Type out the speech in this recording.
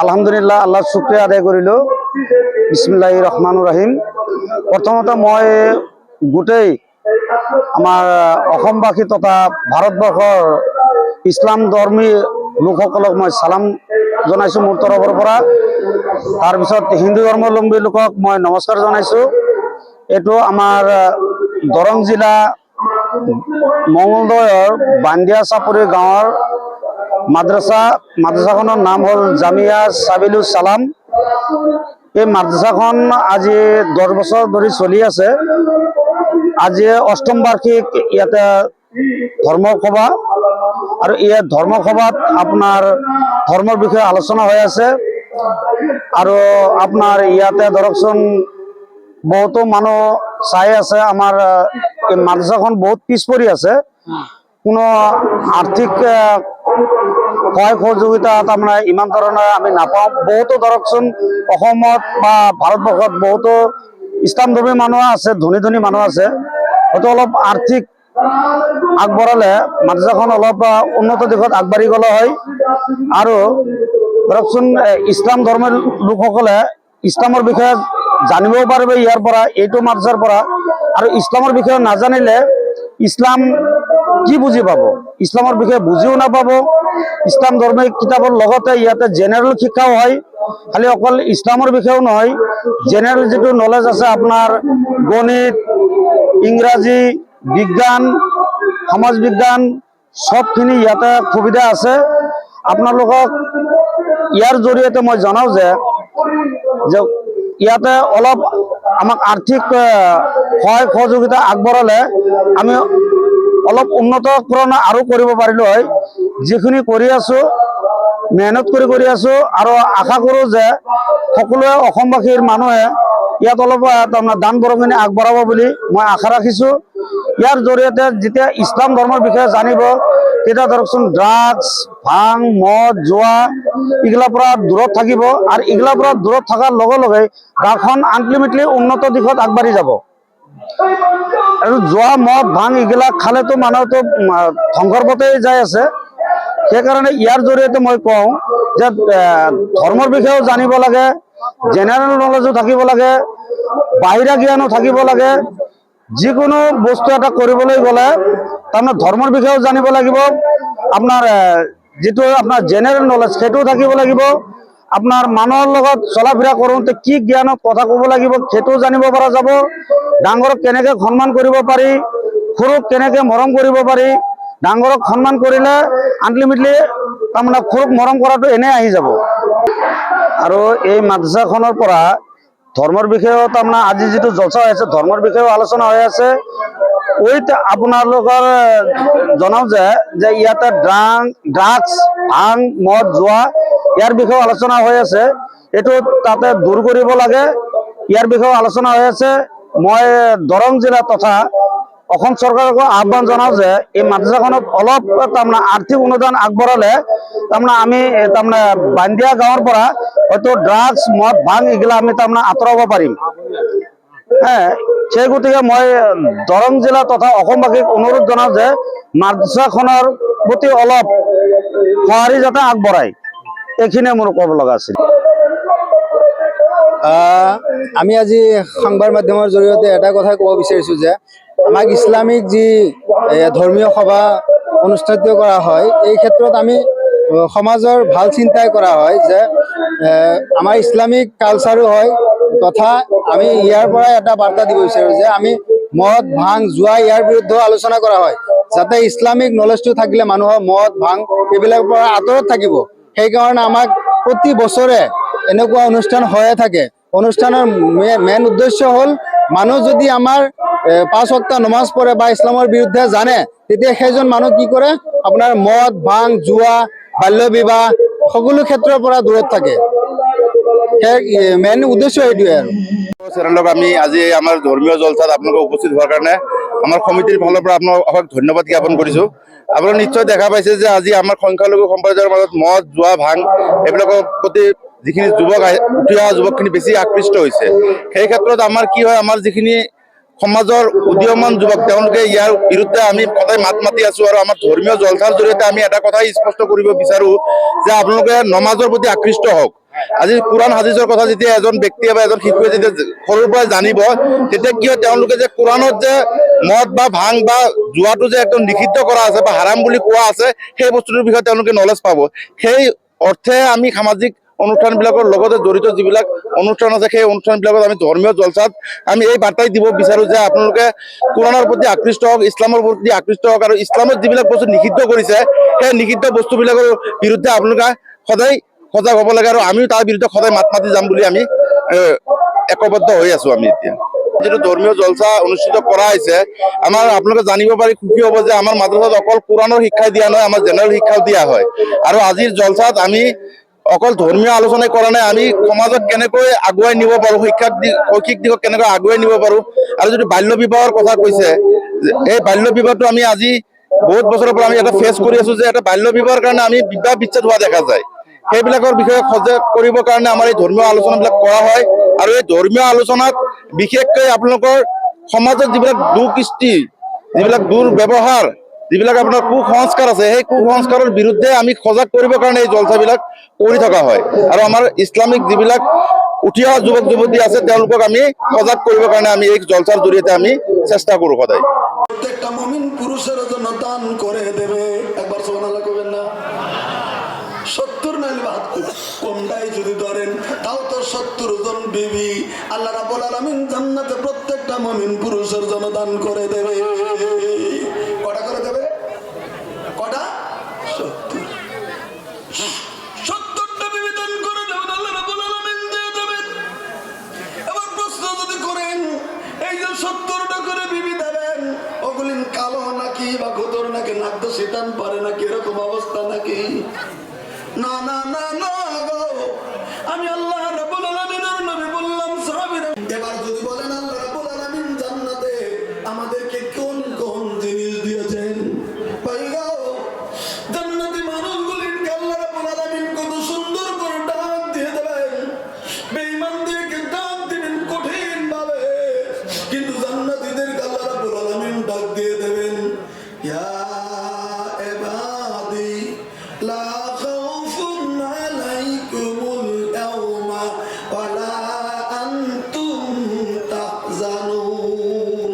আলহামদুলিল্লাহ আল্লাহ শুক্ৰিয়া আদায় কৰিল। বিসমিল্লাহিৰ ৰহমানিৰ ৰহিম। প্ৰথমত মই গোটেই আমাৰ অসমবাসী তথা ভাৰতবৰ্ষৰ ইছলাম ধৰ্মী লোকসকলক মই সালাম জনাইছোঁ মোৰ তৰফৰ পৰা। তাৰপিছত হিন্দু ধৰ্মাৱলম্বী লোকক মই নমস্কাৰ জনাইছোঁ। এইটো আমাৰ দৰং জিলা মঙলদৈৰ বান্দিয়া চাপৰি গাঁৱৰ মাদ্ৰাসাখনৰ নাম হ'ল জামিয়া সাবিলুছ সালাম। এই মাদ্ৰাসাখন আজি 10 বছৰ ধৰি চলি আছে। আজি অষ্টম বাৰ্ষিক ইয়াতে ধৰ্মসভা, আৰু এই ধৰ্মসভাত আপোনাৰ ধৰ্মৰ বিষয়ে আলোচনা হৈ আছে। আৰু আপোনাৰ ইয়াতে ধৰকচোন বহুতো মানুহ চাই আছে। আমাৰ এই মাদ্ৰাসাখন বহুত পিছ পৰি আছে, কোনো আৰ্থিক সহায় সহযোগিতা তাৰমানে ইমান ধৰণৰ আমি নাপাওঁ। বহুতো ধৰকচোন অসমত বা ভাৰতবৰ্ষত বহুতো ইছলাম ধৰ্মী মানুহ আছে, ধনী ধনী মানুহ আছে, হয়তো অলপ আৰ্থিক আগবঢ়ালে মাদ্ৰাসাখন অলপ উন্নত দিশত আগবাঢ়ি গ'লে হয়। আৰু ধৰকচোন ইছলাম ধৰ্মৰ লোকসকলে ইছলামৰ বিষয়ে জানিবও পাৰিব ইয়াৰ পৰা, এইটো মাদ্ৰাসাৰ পৰা। আৰু ইছলামৰ বিষয়ে নাজানিলে ইছলাম কি বুজি পাব, ইছলামৰ বিষয়ে বুজিও নাপাব। ইছলাম ধৰ্মীয় কিতাপৰ লগতে ইয়াতে জেনেৰেল শিক্ষাও হয়, খালি অকল ইছলামৰ বিষয়েও নহয়, জেনেৰেল যিটো নলেজ আছে আপোনাৰ গণিত, ইংৰাজী, বিজ্ঞান, সমাজ বিজ্ঞান সবখিনি ইয়াতে সুবিধা আছে। আপোনালোকক ইয়াৰ জৰিয়তে মই জনাওঁ যে ইয়াতে অলপ আমাক আৰ্থিক সহায় সহযোগিতা আগবঢ়ালে আমি অলপ উন্নতকৰণ আৰু কৰিব পাৰিলোঁ হয়। যিখিনি কৰি আছোঁ মেহনত কৰি আছোঁ, আৰু আশা কৰোঁ যে সকলোৱে অসমবাসীৰ মানুহে ইয়াত অলপ তাৰমানে দান বৰঙণি আগবঢ়াব বুলি মই আশা ৰাখিছোঁ। ইয়াৰ জৰিয়তে যেতিয়া ইছলাম ধৰ্মৰ বিষয়ে জানিব, তেতিয়া ধৰকচোন ড্ৰাগছ, ভাং, মদ, জুৱা এইগিলাৰ পৰা দূৰত থাকিব। আৰু এইগিলাৰ পৰা দূৰত থকাৰ লগে লগে গাঁওখন আল্টিমেটলি উন্নত দিশত আগবাঢ়ি যাব। আৰু জুৱা, মদ, ভাং এইগিলা খালেতো মানুহতো ধ্বংসৰ পথে যাই আছে। সেইকাৰণে ইয়াৰ জৰিয়তে মই কওঁ যে ধৰ্মৰ বিষয়েও জানিব লাগে, জেনেৰেল নলেজো থাকিব লাগে, বাহিৰা জ্ঞানো থাকিব লাগে। যিকোনো বস্তু এটা কৰিবলৈ গ'লে তাৰমানে ধৰ্মৰ বিষয়েও জানিব লাগিব, আপোনাৰ যিটো আপোনাৰ জেনেৰেল নলেজ সেইটোও থাকিব লাগিব, আপোনাৰ মানুহৰ লগত চলা ফিৰা কৰোঁতে কি জ্ঞানত কথা ক'ব লাগিব সেইটোও জানিব পৰা যাব। ডাঙৰক কেনেকৈ সন্মান কৰিব পাৰি, সৰুক কেনেকৈ মৰম কৰিব পাৰি। ডাঙৰক সন্মান কৰিলে আল্টিমেটলি তাৰমানে সৰুক মৰম কৰাটো এনেই আহি যাব। আৰু এই মাদ্ৰাসাখনৰ পৰা ধৰ্মৰ বিষয়েও তাৰমানে আজি যিটো জলসা হৈ আছে ধৰ্মৰ বিষয়েও আলোচনা হৈ আছে। উইথ আপোনালোকৰ জনাওঁ যে ইয়াতে ড্ৰাগছ, ভাং, মদ, জুৱা ইয়াৰ বিষয়েও আলোচনা হৈ আছে। এইটো তাতে দূৰ কৰিব লাগে, ইয়াৰ বিষয়েও আলোচনা হৈ আছে। মই দৰং জিলা তথা অসম চৰকাৰকো আহ্বান জনাওঁ যে এই মাদ্ৰাসাখনত অলপ তাৰমানে আৰ্থিক অনুদান আগবঢ়ালে তাৰমানে আমি তাৰমানে বান্দিয়া গাঁৱৰ পৰা হয়তো ড্ৰাগছ, মদ, ভাং এইগিলা আমি তাৰমানে আঁতৰাব পাৰিম। সেই গতিকে মই দৰং জিলা তথা অসমবাসীক অনুৰোধ জনাওঁ যে মাদ্ৰাসাখনৰ প্ৰতি অলপ সঁহাৰি যাতে আগবঢ়ায়, এইখিনিয়ে মোৰ ক'ব লগা আছিল। আমি আজি সংবাদ মাধ্যমৰ জৰিয়তে এটা কথাই ক'ব বিচাৰিছোঁ যে আমাক ইছলামিক যি ধৰ্মীয় সভা অনুষ্ঠিত কৰা হয়, এই ক্ষেত্ৰত আমি সমাজৰ ভাল চিন্তাই কৰা হয় যে আমাৰ ইছলামিক কালচাৰো হয়, তথা আমি ইয়াৰ পৰা এটা বাৰ্তা দিব বিচাৰোঁ যে আমি মদ, ভাং, জুৱা ইয়াৰ বিৰুদ্ধেও আলোচনা কৰা হয়, যাতে ইছলামিক নলেজটো থাকিলে মানুহৰ মদ, ভাং এইবিলাকৰ পৰা আঁতৰত থাকিব। সেইকাৰণে আমাক প্ৰতি বছৰে এনেকুৱা অনুষ্ঠান হৈয়ে থাকে। অনুষ্ঠানৰ মেইন উদ্দেশ্য হ'ল মানুহ যদি আমাৰ 5 ওয়াক্ত নমাজ পঢ়ে বা ইছলামৰ বিৰুদ্ধে জানে, তেতিয়া সেইজন মানুহ কি কৰে, আপোনাৰ মদ, ভাং, জুৱা, বাল্য বিবাহ সকলো ক্ষেত্ৰৰ পৰা দূৰত থাকে। মেইন উদ্দেশ্য এইটোৱে। আৰু চেনেলক আমি আজি আমাৰ ধৰ্মীয় জলসাত আপোনালোকে উপস্থিত হোৱাৰ কাৰণে আমাৰ সমিতিৰ ফালৰ পৰা আপোনাক ধন্যবাদ জ্ঞাপন কৰিছোঁ। আপোনালোকে নিশ্চয় দেখা পাইছে যে আজি আমাৰ সংখ্যালঘু সম্প্ৰদায়ৰ মাজত মদ, জুৱা, ভাং এইবিলাকৰ প্ৰতি যিখিনি যুৱক উঠি অহা যুৱকখিনি বেছি আকৃষ্ট হৈছে। সেই ক্ষেত্ৰত আমাৰ কি হয়, আমাৰ যিখিনি সমাজৰ উদীয়মান যুৱক তেওঁলোকে ইয়াৰ বিৰুদ্ধে আমি সদায় মাত মাতি আছোঁ। আৰু আমাৰ ধৰ্মীয় জলসাৰ জৰিয়তে আমি এটা কথাই স্পষ্ট কৰিব বিচাৰোঁ যে আপোনালোকে নমাজৰ প্ৰতি আকৃষ্ট হওক। আজি কোৰাণ হাদিছৰ কথা যেতিয়া এজন ব্যক্তিয়ে বা এজন শিশুৱে যেতিয়া সৰুৰ পৰা জানিব, তেতিয়া কি হয়, তেওঁলোকে যে কোৰাণত যে মদ বা ভাং বা জুৱাটো যে একদম নিষিদ্ধ কৰা আছে বা হাৰাম বুলি কোৱা আছে, সেই বস্তুটোৰ বিষয়ে তেওঁলোকে নলেজ পাব। সেই অৰ্থে আমি সামাজিক অনুষ্ঠানবিলাকৰ লগতে জড়িত যিবিলাক অনুষ্ঠান আছে, সেই অনুষ্ঠানবিলাকত আমি ধৰ্মীয় জলসাত আমি এই বাৰ্তাই দিব বিচাৰো যে আপোনালোকে কোৰাণৰ প্ৰতি আকৃষ্ট হওক, ইছলামৰ প্ৰতি আকৃষ্ট হওক, আৰু ইছলামত যিবিলাক বস্তু নিষিদ্ধ কৰিছে সেই নিষিদ্ধ বস্তুবিলাকৰ বিৰুদ্ধে আপোনালোকে সদায় সজাগ হ'ব লাগে, আৰু আমিও তাৰ বিৰুদ্ধে সদায় মাত মাতি যাম বুলি আমি একবদ্ধ হৈ আছো। আমি এতিয়া যিটো ধৰ্মীয় জলসা অনুষ্ঠিত কৰা হৈছে, আমাৰ আপোনালোকে জানিব পাৰি সুখী হ'ব যে আমাৰ মাদ্ৰাসাত অকল কোৰাণৰ শিক্ষাই দিয়া নহয়, আমাৰ জেনেৰেল শিক্ষাও দিয়া হয়। আৰু আজিৰ জলসাত আমি অকল ধৰ্মীয় আলোচনাই কৰা নাই, আমি সমাজত কেনেকৈ আগুৱাই নিব পাৰো, শৈক্ষিক দিশত কেনেকৈ আগুৱাই নিব পাৰো, আৰু যিটো বাল্য বিবাহৰ কথা কৈছে, এই বাল্য বিবাহটো আমি আজি বহুত বছৰৰ পৰা আমি এটা ফেচ কৰি আছো যে এটা বাল্য বিবাহৰ কাৰণে আমি বিবাহ বিচ্ছেদ হোৱা দেখা যায়। সেইবিলাকৰ বিষয়ে সজাগ কৰিবৰ কাৰণে আমাৰ এই ধৰ্মীয় আলোচনাবিলাক কৰা হয়। আৰু এই ধৰ্মীয় আলোচনাত বিশেষকৈ আপোনালোকৰ সমাজত যিবিলাক দুকৃষ্টি, যিবিলাক দুৰ্ব্যৱহাৰ, যিবিলাক আপোনাৰ কুসংস্কাৰ আছে, সেই কুসংস্কাৰৰ বিৰুদ্ধে আমি সজাগ কৰিবৰ কাৰণে এই জলসাবিলাক কৰি থকা হয়। আৰু আমাৰ ইছলামিক যিবিলাক উঠি অহা যুৱক যুৱতী আছে, তেওঁলোকক আমি সজাগ কৰিবৰ কাৰণে আমি এই জলসাৰ জৰিয়তে আমি চেষ্টা কৰো সদায়। প্রত্যেকটা মুমিন পুরুষের জন্য দান করে দেবে। একবার সুবহানাল্লাহ কইবেন না? 70 নাইলে 72 কোনটাই যদি ধরেন তাও তো 70 জন বিবি আল্লাহ রাব্বুল আলামিন জান্নাতে প্রত্যেকটা মুমিন পুরুষের জন্য দান করে দেবে। কটা করে দেবে? কটা? 70। 70টা বিবি দান করে দেবেন, আল্লাহ রাব্বুল আলামিন দিয়ে দেবেন। এবার প্রশ্ন যদি করেন, এই যে 70টা করে বিবি দেবেন, ওগুলিন কালো নাকি বা ঘুতর নাকি, নাক শয়তান পারে নাকি, এরকম অবস্থা নাকি? না না না না গো, আমি আল্লাহ রাব্বুল আলামিনের নবী বললাম সাহাবীরা। এবার যদি বলেন আল্লাহ রাব্বুল আলামিন জান্নাতে আমাদেরকে কোন কোন জিনিস দিয়েছেন, পাইগো জান্নাতি মানুষগুলিকে আল্লাহ রাব্বুল আলামিন কত সুন্দর করে ডাক দিয়ে দেবেন। বেঈমানদেরকে ডাক দিবেন কঠিন ভাবে, কিন্তু জান্নাতীদেরকে আল্লাহ রাব্বুল আলামিন ডাক দিয়ে দেবেন, ইয়া ইবাদি লা খাউফুন আলাইকুমুল ইয়াওমা ওয়ালা আনতুম তাহজানুন।